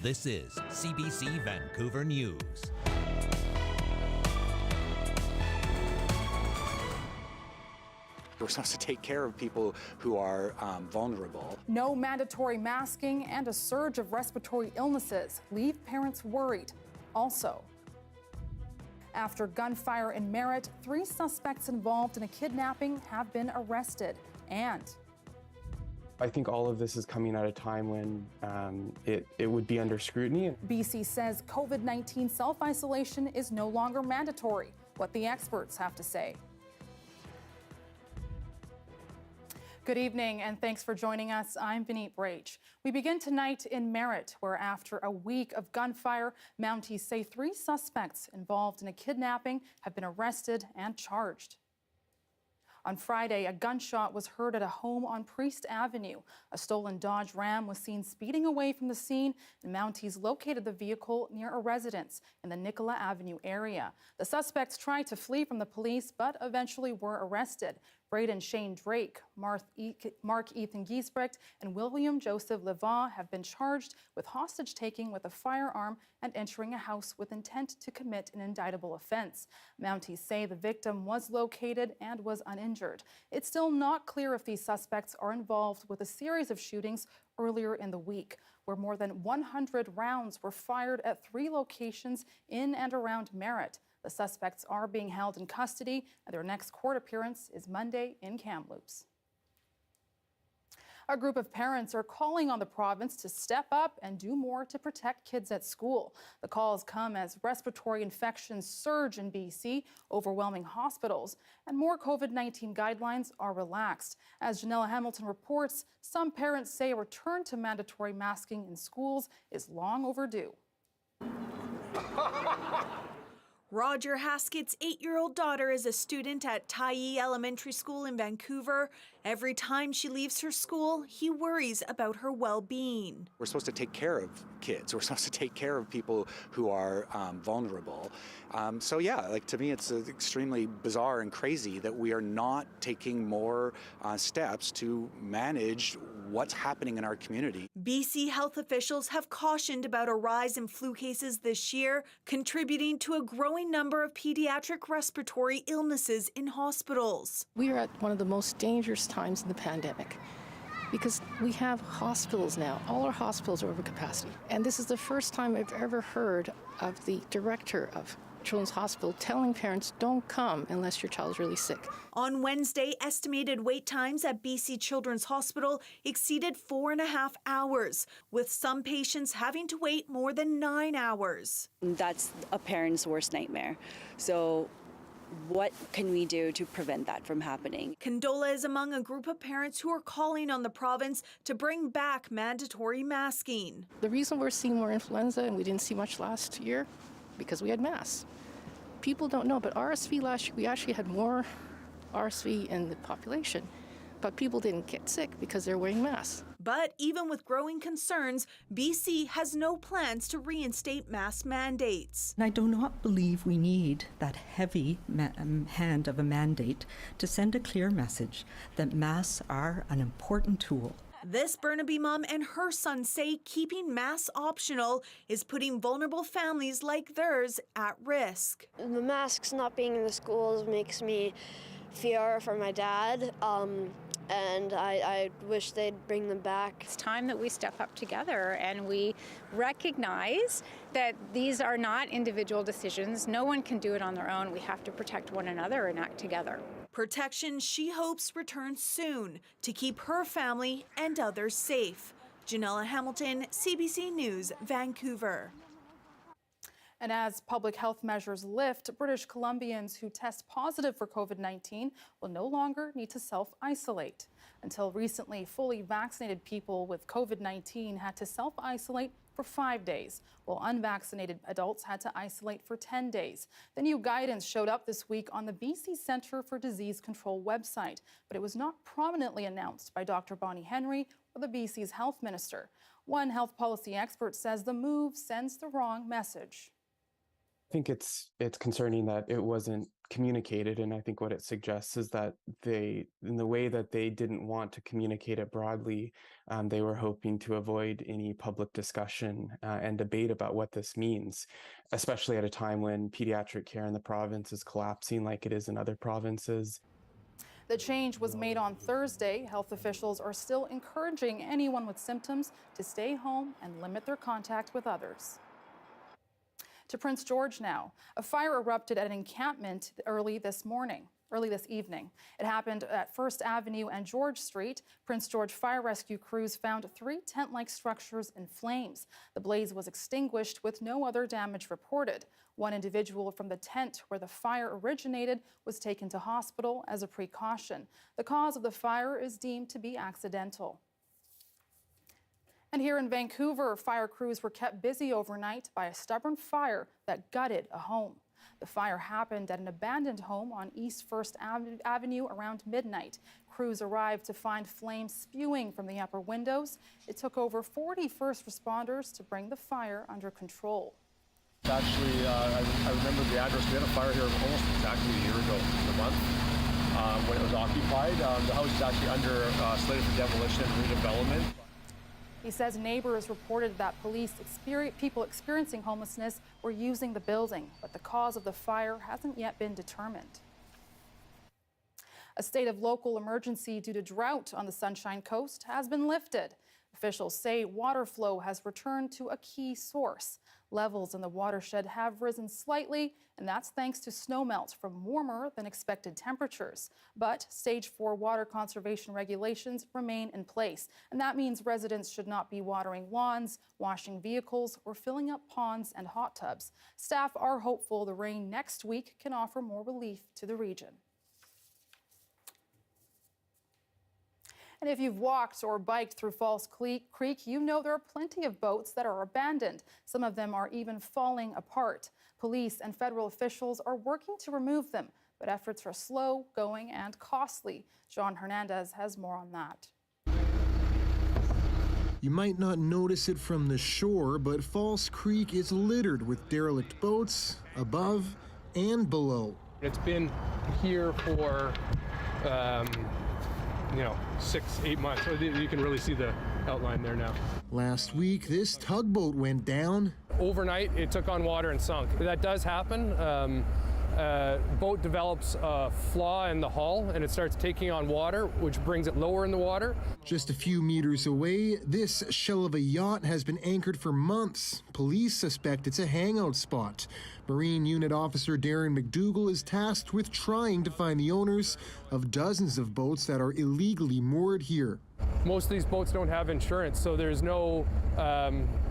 This is CBC Vancouver News. We're supposed to take care of people who are vulnerable. No mandatory masking and a surge of respiratory illnesses leave parents worried. Also, after gunfire in Merritt, 3 suspects involved in a kidnapping have been arrested. And I think all of this is coming at a time when it would be under scrutiny. BC says COVID-19 self-isolation is no longer mandatory. What the experts have to say. Good evening, and thanks for joining us. I'm Baneet Braich. We begin tonight in Merritt, where after a week of gunfire, Mounties say 3 suspects involved in a kidnapping have been arrested and charged. On Friday, a gunshot was heard at a home on Priest Avenue. A stolen Dodge Ram was seen speeding away from the scene, and Mounties located the vehicle near a residence in the Nicola Avenue area. The suspects tried to flee from the police, but eventually were arrested. Braden Shane Drake, Mark Ethan Giesbrecht, and William Joseph Levant have been charged with hostage-taking with a firearm and entering a house with intent to commit an indictable offense. Mounties say the victim was located and was uninjured. It's still not clear if these suspects are involved with a series of shootings earlier in the week, where more than 100 rounds were fired at 3 locations in and around Merritt. The suspects are being held in custody, and their next court appearance is Monday in Kamloops. A group of parents are calling on the province to step up and do more to protect kids at school. The calls come as respiratory infections surge in BC, overwhelming hospitals, and more COVID-19 guidelines are relaxed. As Janella Hamilton reports, some parents say a return to mandatory masking in schools is long overdue. Roger Haskett's 8-year-old daughter is a student at Tyee Elementary School in Vancouver. Every time she leaves her school, he worries about her well-being. We're supposed to take care of kids. We're supposed to take care of people who are vulnerable. So yeah, like to me, it's extremely bizarre and crazy that we are not taking more steps to manage what's happening in our community. BC health officials have cautioned about a rise in flu cases this year, contributing to a growing number of pediatric respiratory illnesses in hospitals. We are at one of the most dangerous times in the pandemic because we have hospitals now. All our hospitals are over capacity. And this is the first time I've ever heard of the director of Children's Hospital telling parents don't come unless your child is really sick. On Wednesday, estimated wait times at BC Children's Hospital exceeded 4.5 hours, with some patients having to wait more than 9 hours. That's a parent's worst nightmare. So what can we do to prevent that from happening? Condola is among a group of parents who are calling on the province to bring back mandatory masking. The reason we're seeing more influenza, and we didn't see much last year, because we had masks. People don't know, but RSV last year, we actually had more RSV in the population, but people didn't get sick because they're wearing masks. But even with growing concerns, BC has no plans to reinstate mask mandates. I do not believe we need that heavy hand of a mandate to send a clear message that masks are an important tool. This Burnaby mom and her son say keeping masks optional is putting vulnerable families like theirs at risk. The masks not being in the schools makes me fear for my dad, and I wish they'd bring them back. It's time that we step up together and we recognize that these are not individual decisions. No one can do it on their own. We have to protect one another and act together. Protection she hopes returns soon to keep her family and others safe. Janella Hamilton, CBC News, Vancouver. And as public health measures lift, British Columbians who test positive for COVID-19 will no longer need to self-isolate. Until recently, fully vaccinated people with COVID-19 had to self-isolate for 5 days, while unvaccinated adults had to isolate for 10 days. The new guidance showed up this week on the BC Centre for Disease Control website, but it was not prominently announced by Dr. Bonnie Henry or the BC's health minister. One health policy expert says the move sends the wrong message. I think it's concerning that it wasn't communicated, and I think what it suggests is that in the way that they didn't want to communicate it broadly, they were hoping to avoid any public discussion and debate about what this means, especially at a time when pediatric care in the province is collapsing like it is in other provinces. The change was made on Thursday. Health officials are still encouraging anyone with symptoms to stay home and limit their contact with others. To Prince George now. A fire erupted at an encampment early this evening. It happened at First Avenue and George Street. Prince George fire rescue crews found 3 tent-like structures in flames. The blaze was extinguished with no other damage reported. One individual from the tent where the fire originated was taken to hospital as a precaution. The cause of the fire is deemed to be accidental. And here in Vancouver, fire crews were kept busy overnight by a stubborn fire that gutted a home. The fire happened at an abandoned home on East First Avenue around midnight. Crews arrived to find flames spewing from the upper windows. It took over 40 first responders to bring the fire under control. Actually, I remember the address. We had a fire here almost exactly a year ago in a month when it was occupied. The house is actually slated for demolition and redevelopment. He says neighbors reported that people experiencing homelessness were using the building, but the cause of the fire hasn't yet been determined. A state of local emergency due to drought on the Sunshine Coast has been lifted. Officials say water flow has returned to a key source. Levels in the watershed have risen slightly, and that's thanks to snowmelt from warmer than expected temperatures. But Stage 4 water conservation regulations remain in place, and that means residents should not be watering lawns, washing vehicles, or filling up ponds and hot tubs. Staff are hopeful the rain next week can offer more relief to the region. And if you've walked or biked through False Creek, you know there are plenty of boats that are abandoned. Some of them are even falling apart. Police and federal officials are working to remove them, but efforts are slow going and costly. John Hernandez has more on that. You might not notice it from the shore, but False Creek is littered with derelict boats above and below. It's been here for 6-8 months. You can really see the outline there now. Last week, this tugboat went down. Overnight, it took on water and sunk. That does happen. Boat develops a flaw in the hull and it starts taking on water, which brings it lower in the water. Just a few meters away, this shell of a yacht has been anchored for months. Police suspect it's a hangout spot. Marine Unit Officer Darren McDougall is tasked with trying to find the owners of dozens of boats that are illegally moored here. Most of these boats don't have insurance, so there's no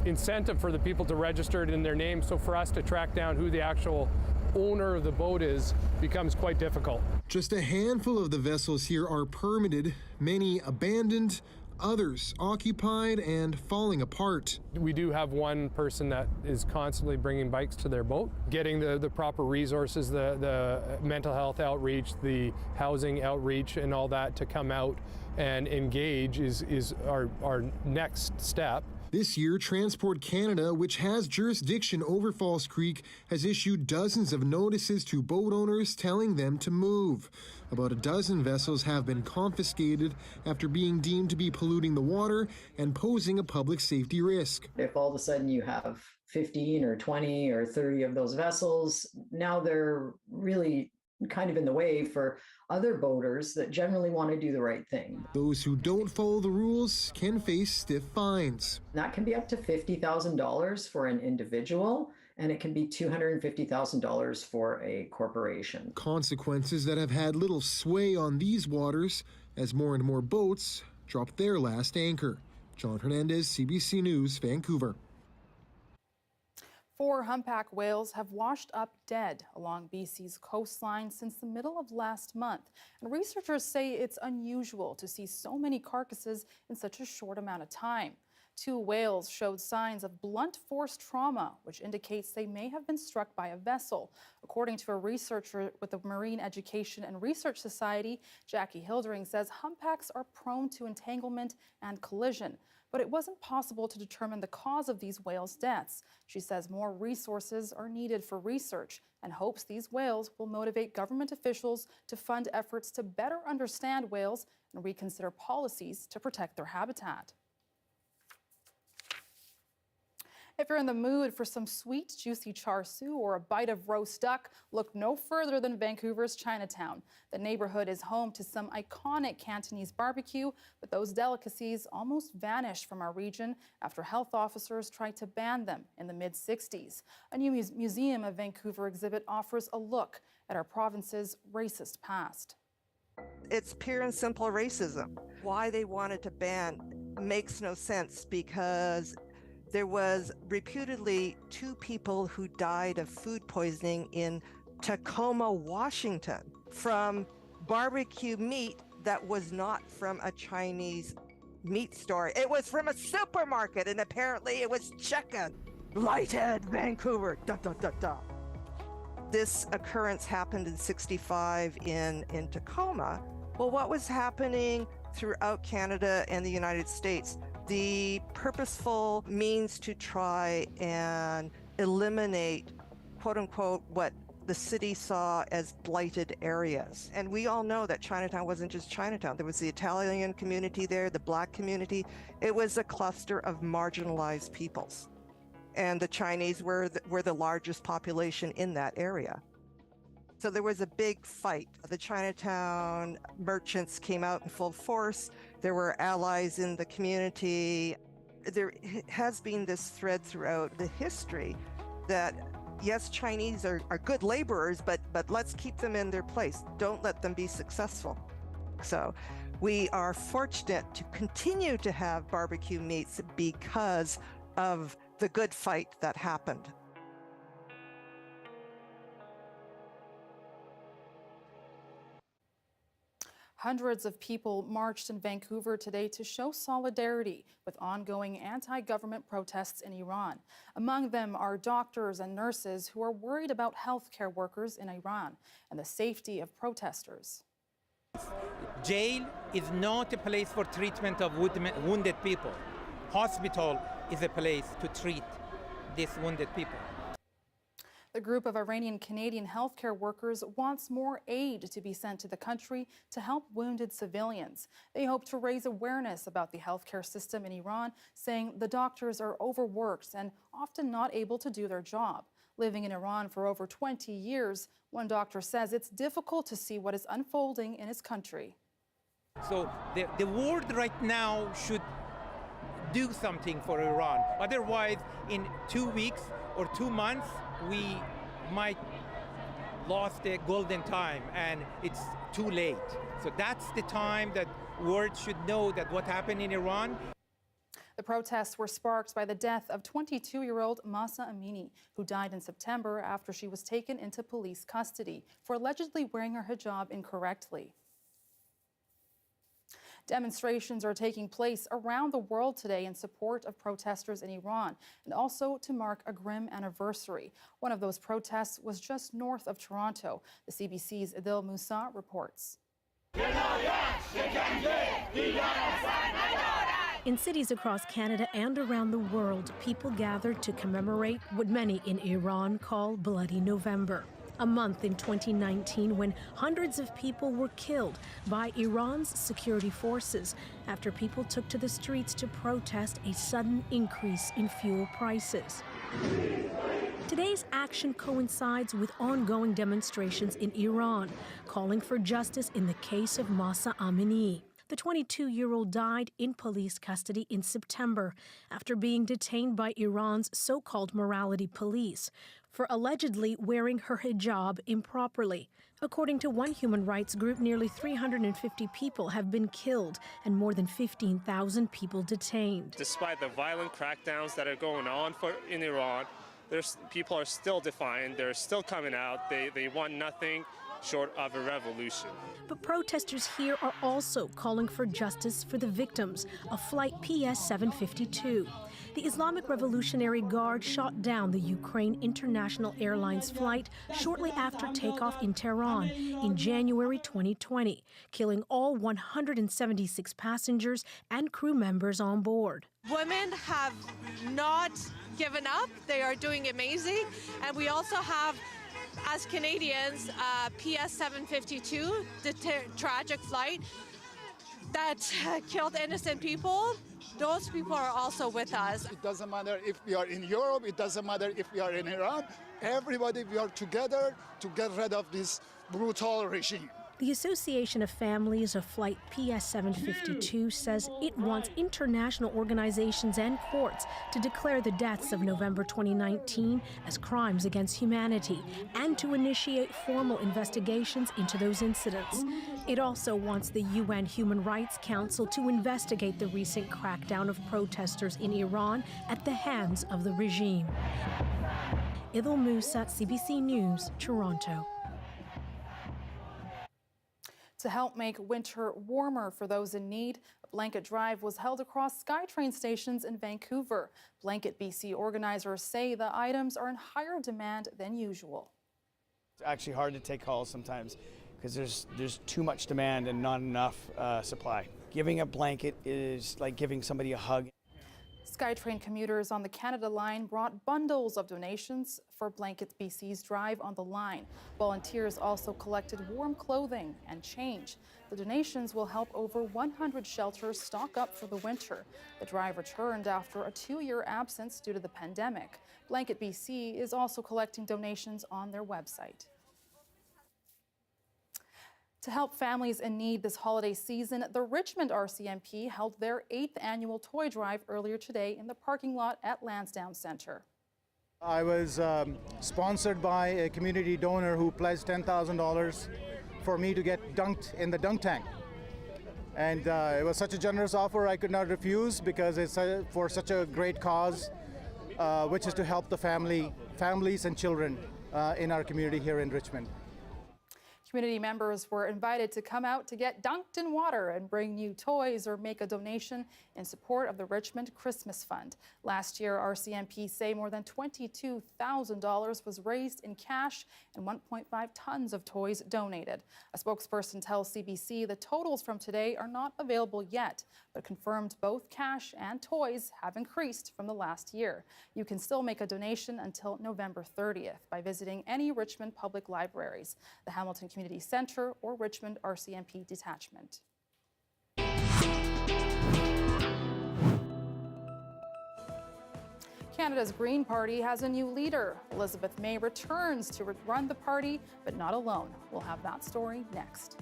incentive for the people to register it in their name. So for us to track down who the actual owner of the boat is becomes quite difficult. Just a handful of the vessels here are permitted, many abandoned, others occupied and falling apart. We do have one person that is constantly bringing bikes to their boat, getting the proper resources, the mental health outreach, the housing outreach and all that to come out and engage is our next step. This year, Transport Canada, which has jurisdiction over False Creek, has issued dozens of notices to boat owners telling them to move. About a dozen vessels have been confiscated after being deemed to be polluting the water and posing a public safety risk. If all of a sudden you have 15 or 20 or 30 of those vessels, now they're really kind of in the way for other boaters that generally want to do the right thing. Those who don't follow the rules can face stiff fines. That can be up to $50,000 for an individual, and it can be $250,000 for a corporation. Consequences that have had little sway on these waters as more and more boats drop their last anchor. John Hernandez, CBC News, Vancouver. 4 humpback whales have washed up dead along BC's coastline since the middle of last month. And researchers say it's unusual to see so many carcasses in such a short amount of time. 2 whales showed signs of blunt force trauma, which indicates they may have been struck by a vessel. According to a researcher with the Marine Education and Research Society, Jackie Hildering says humpbacks are prone to entanglement and collision. but it wasn't possible to determine the cause of these whales' deaths. She says more resources are needed for research and hopes these whales will motivate government officials to fund efforts to better understand whales and reconsider policies to protect their habitat. If you're in the mood for some sweet, juicy char siu or a bite of roast duck, look no further than Vancouver's Chinatown. The neighborhood is home to some iconic Cantonese barbecue, but those delicacies almost vanished from our region after health officers tried to ban them in the mid-60s. A new Museum of Vancouver exhibit offers a look at our province's racist past. It's pure and simple racism. Why they wanted to ban makes no sense, because there was reputedly 2 people who died of food poisoning in Tacoma, Washington, from barbecue meat that was not from a Chinese meat store. It was from a supermarket, and apparently it was chicken. Lighthead, Vancouver, da, da, da, da. This occurrence happened in '65 in Tacoma. Well, what was happening throughout Canada and the United States? The purposeful means to try and eliminate, quote unquote, what the city saw as blighted areas. And we all know that Chinatown wasn't just Chinatown. There was the Italian community there, the Black community. It was a cluster of marginalized peoples. And the Chinese were the largest population in that area. So there was a big fight. The Chinatown merchants came out in full force. There were allies in the community. There has been this thread throughout the history that, yes, Chinese are good laborers, but let's keep them in their place. Don't let them be successful. So we are fortunate to continue to have barbecue meats because of the good fight that happened. Hundreds of people marched in Vancouver today to show solidarity with ongoing anti-government protests in Iran. Among them are doctors and nurses who are worried about healthcare workers in Iran and the safety of protesters. Jail is not a place for treatment of wounded people. Hospital is a place to treat these wounded people. The group of Iranian-Canadian healthcare workers wants more aid to be sent to the country to help wounded civilians. They hope to raise awareness about the healthcare system in Iran, saying the doctors are overworked and often not able to do their job. Living in Iran for over 20 years, one doctor says it's difficult to see what is unfolding in his country. So the world right now should do something for Iran. Otherwise, in 2 weeks or 2 months, we might lost a golden time and it's too late. So that's the time that world should know that what happened in Iran. The protests were sparked by the death of 22-year-old Mahsa Amini, who died in September after she was taken into police custody for allegedly wearing her hijab incorrectly. Demonstrations are taking place around the world today in support of protesters in Iran and also to mark a grim anniversary. One of those protests was just north of Toronto. The CBC's Adil Moussa reports. In cities across Canada and around the world, people gathered to commemorate what many in Iran call Bloody November. A month in 2019 when hundreds of people were killed by Iran's security forces after people took to the streets to protest a sudden increase in fuel prices. Today's action coincides with ongoing demonstrations in Iran, calling for justice in the case of Mahsa Amini. The 22-year-old died in police custody in September after being detained by Iran's so-called morality police for allegedly wearing her hijab improperly. According to one human rights group, nearly 350 people have been killed and more than 15,000 people detained. Despite the violent crackdowns that are going on in Iran, people are still defiant. They're still coming out. They want nothing short of a revolution. But protesters here are also calling for justice for the victims of Flight PS 752. The Islamic Revolutionary Guard shot down the Ukraine International Airlines flight shortly after takeoff in Tehran in January 2020, killing all 176 passengers and crew members on board. Women have not given up. They are doing amazing. And we also have, as Canadians, PS 752, the tragic flight that killed innocent people. Those people are also with us. It doesn't matter if we are in Europe, it doesn't matter if we are in Iran. Everybody, we are together to get rid of this brutal regime. The Association of Families of Flight PS 752 says it wants international organizations and courts to declare the deaths of November 2019 as crimes against humanity and to initiate formal investigations into those incidents. It also wants the UN Human Rights Council to investigate the recent crackdown of protesters in Iran at the hands of the regime. Idil Musa, CBC News, Toronto. To help make winter warmer for those in need, a blanket drive was held across SkyTrain stations in Vancouver. Blanket BC organizers say the items are in higher demand than usual. It's actually hard to take calls sometimes because there's too much demand and not enough supply. Giving a blanket is like giving somebody a hug. SkyTrain commuters on the Canada line brought bundles of donations for Blanket BC's drive on the line. Volunteers also collected warm clothing and change. The donations will help over 100 shelters stock up for the winter. The drive returned after a 2-year absence due to the pandemic. Blanket BC is also collecting donations on their website. To help families in need this holiday season, the Richmond RCMP held their 8th annual toy drive earlier today in the parking lot at Lansdowne Centre. I was sponsored by a community donor who pledged $10,000 for me to get dunked in the dunk tank. And it was such a generous offer I could not refuse because it's for such a great cause, which is to help the families and children in our community here in Richmond. Community members were invited to come out to get dunked in water and bring new toys or make a donation in support of the Richmond Christmas Fund. Last year, RCMP say more than $22,000 was raised in cash and 1.5 tons of toys donated. A spokesperson tells CBC the totals from today are not available yet, but confirmed both cash and toys have increased from the last year. You can still make a donation until November 30th by visiting any Richmond public libraries, the Hamilton Community Centre, or Richmond RCMP detachment. Canada's Green Party has a new leader. Elizabeth May returns to run the party, but not alone. We'll have that story next.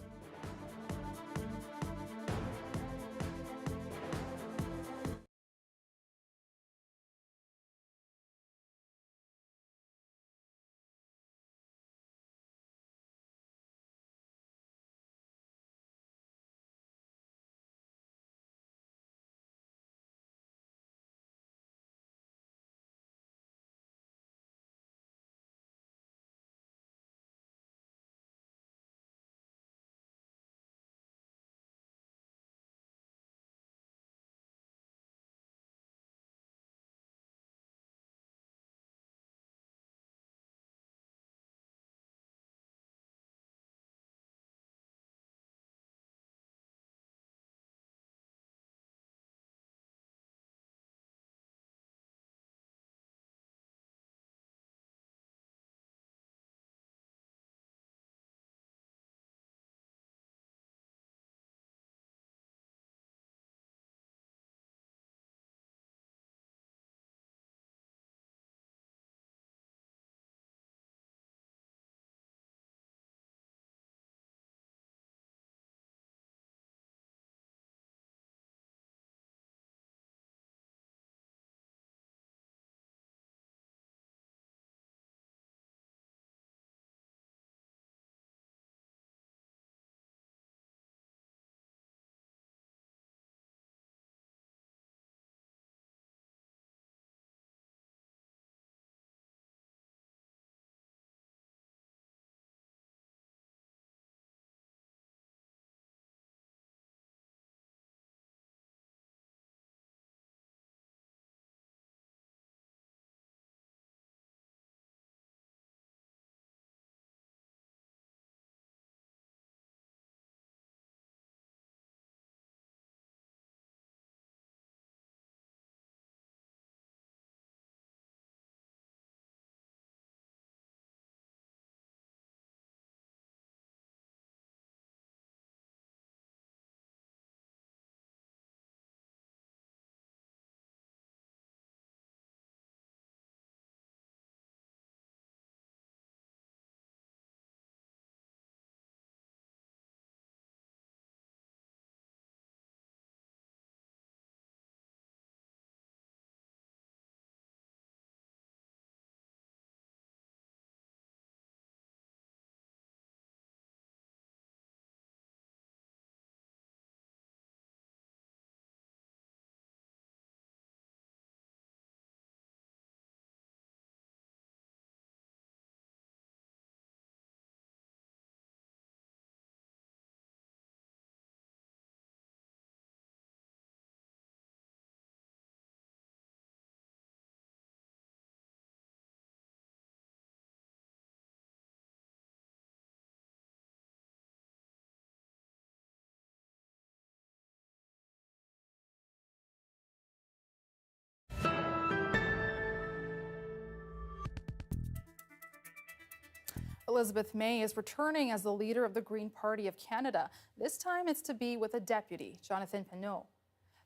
Elizabeth May is returning as the leader of the Green Party of Canada. This time it's to be with a deputy, Jonathan Penneau.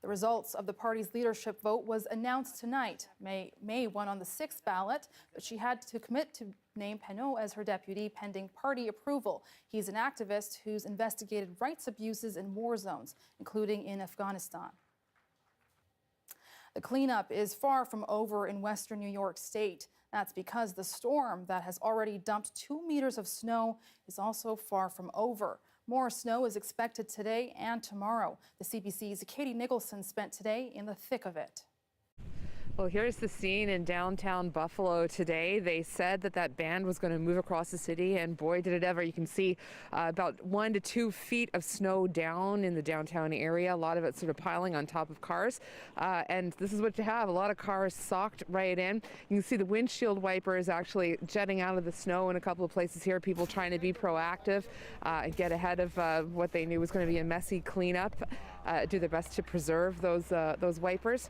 The results of the party's leadership vote was announced tonight. May won on the 6th ballot, but she had to commit to name Penneau as her deputy pending party approval. He's an activist who's investigated rights abuses in war zones, including in Afghanistan. The cleanup is far from over in western New York State. That's because the storm that has already dumped 2 meters of snow is also far from over. More snow is expected today and tomorrow. The CBC's Katie Nicholson spent today in the thick of it. Well, here's the scene in downtown Buffalo today. They said that band was going to move across the city, and boy, did it ever. You can see about 1 to 2 feet of snow down in the downtown area. A lot of it sort of piling on top of cars. And this is what you have. A lot of cars socked right in. You can see the windshield wipers actually jetting out of the snow in a couple of places here. People trying to be proactive and get ahead of what they knew was going to be a messy cleanup. Do their best to preserve those wipers.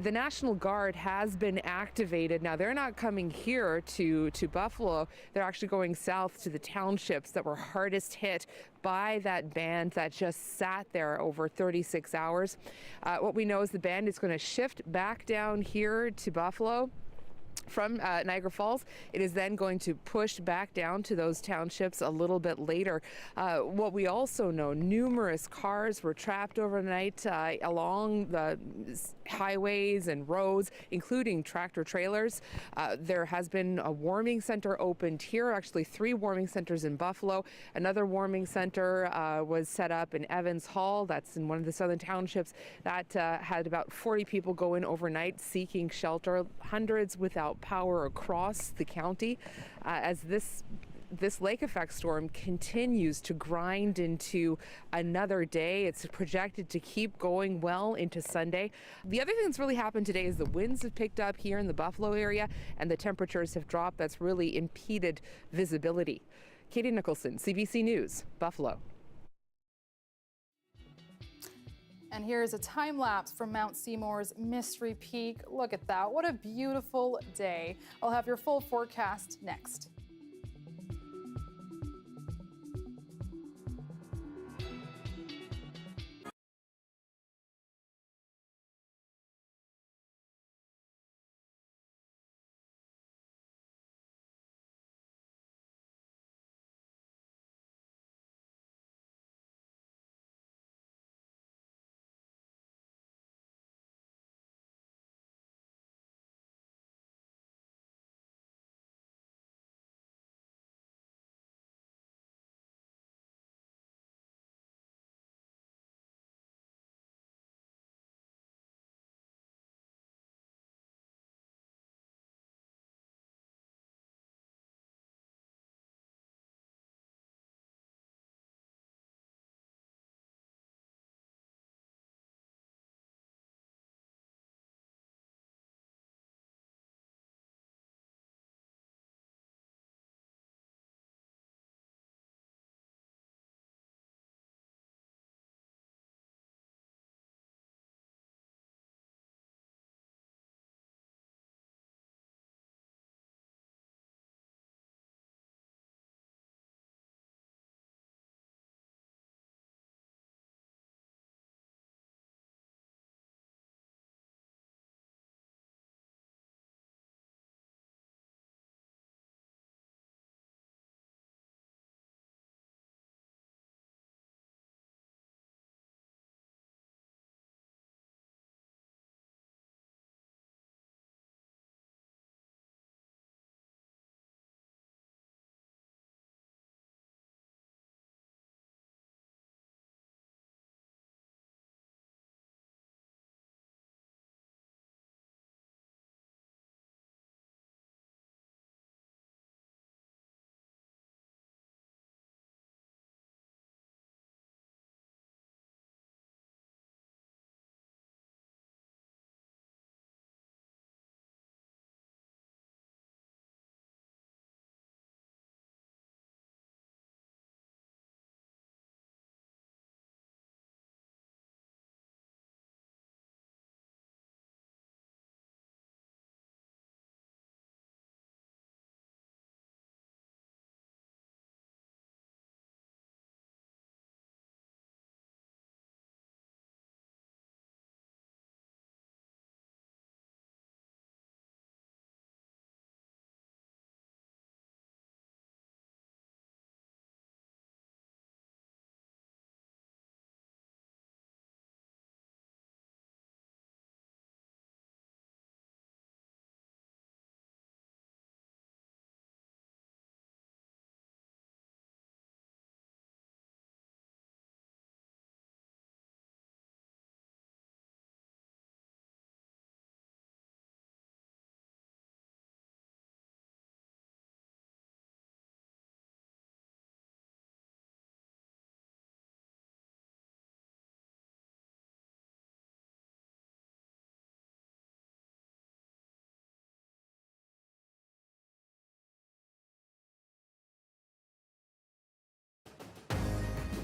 The National Guard has been activated. Now, they're not coming here to Buffalo. They're actually going south to the townships that were hardest hit by that band that just sat there over 36 hours. What we know is the band is going to shift back down here to Buffalo from Niagara Falls. It is then going to push back down to those townships a little bit later. What we also know, numerous cars were trapped overnight along the highways and roads, including tractor trailers. There has been a warming center opened here, actually 3 warming centers in Buffalo. Another warming center was set up in Evans Hall, that's in one of the southern townships. That had about 40 people go in overnight seeking shelter, hundreds without power across the county as this lake effect storm continues to grind into another day. It's projected to keep going well into Sunday. The other thing that's really happened today is the winds have picked up here in the Buffalo area and the temperatures have dropped. That's really impeded visibility. Katie Nicholson, CBC News, Buffalo. And here's a time lapse from Mount Seymour's Mystery Peak. Look at that. What a beautiful day. I'll have your full forecast next.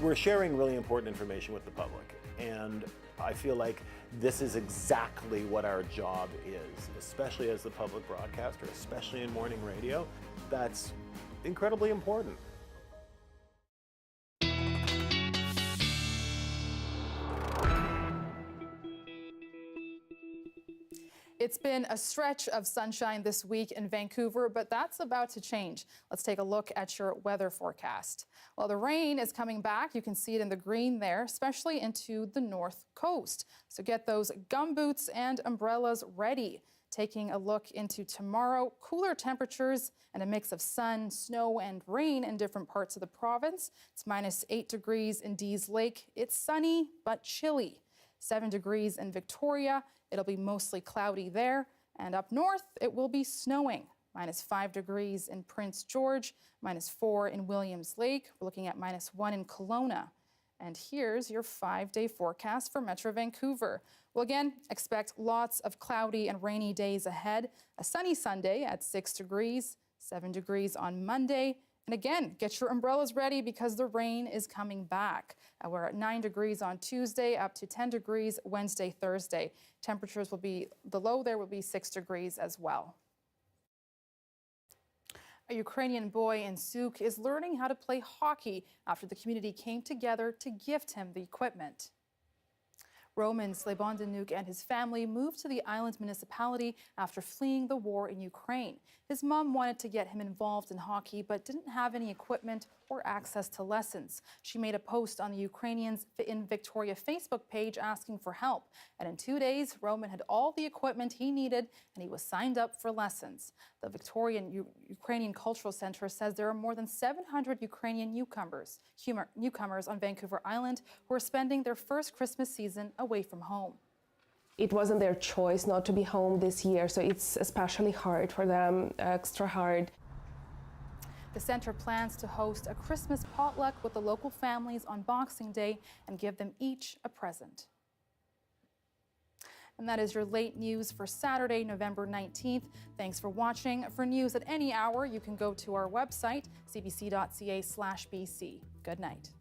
We're sharing really important information with the public, and I feel like this is exactly what our job is, especially as the public broadcaster, especially in morning radio. That's incredibly important. It's been a stretch of sunshine this week in Vancouver, but that's about to change. Let's take a look at your weather forecast. Well, the rain is coming back. You can see it in the green there, especially into the north coast. So get those gumboots and umbrellas ready. Taking a look into tomorrow, cooler temperatures and a mix of sun, snow, and rain in different parts of the province. It's -8 degrees in Dease Lake. It's sunny but chilly. 7 degrees in Victoria. It'll be mostly cloudy there. And up north, it will be snowing. -5 degrees in Prince George, -4 in Williams Lake. We're looking at -1 in Kelowna. And here's your 5-day forecast for Metro Vancouver. Well, again, expect lots of cloudy and rainy days ahead. A sunny Sunday at 6 degrees, 7 degrees on Monday. And again, get your umbrellas ready because the rain is coming back. We're at 9 degrees on Tuesday, up to 10 degrees Wednesday, Thursday. Temperatures will be, the low there will be 6 degrees as well. A Ukrainian boy in Souk is learning how to play hockey after the community came together to gift him the equipment. Roman Slebondanuk and his family moved to the island municipality after fleeing the war in Ukraine. His mom wanted to get him involved in hockey, but didn't have any equipment or access to lessons. She made a post on the Ukrainians in Victoria Facebook page asking for help. And in 2 days, Roman had all the equipment he needed and he was signed up for lessons. The Ukrainian Cultural Center says there are more than 700 Ukrainian newcomers on Vancouver Island who are spending their first Christmas season away from home. It wasn't their choice not to be home this year, so it's especially hard for them, extra hard. The center plans to host a Christmas potluck with the local families on Boxing Day and give them each a present. And that is your late news for Saturday, November 19th. Thanks for watching. For news at any hour, you can go to our website, cbc.ca/bc. Good night.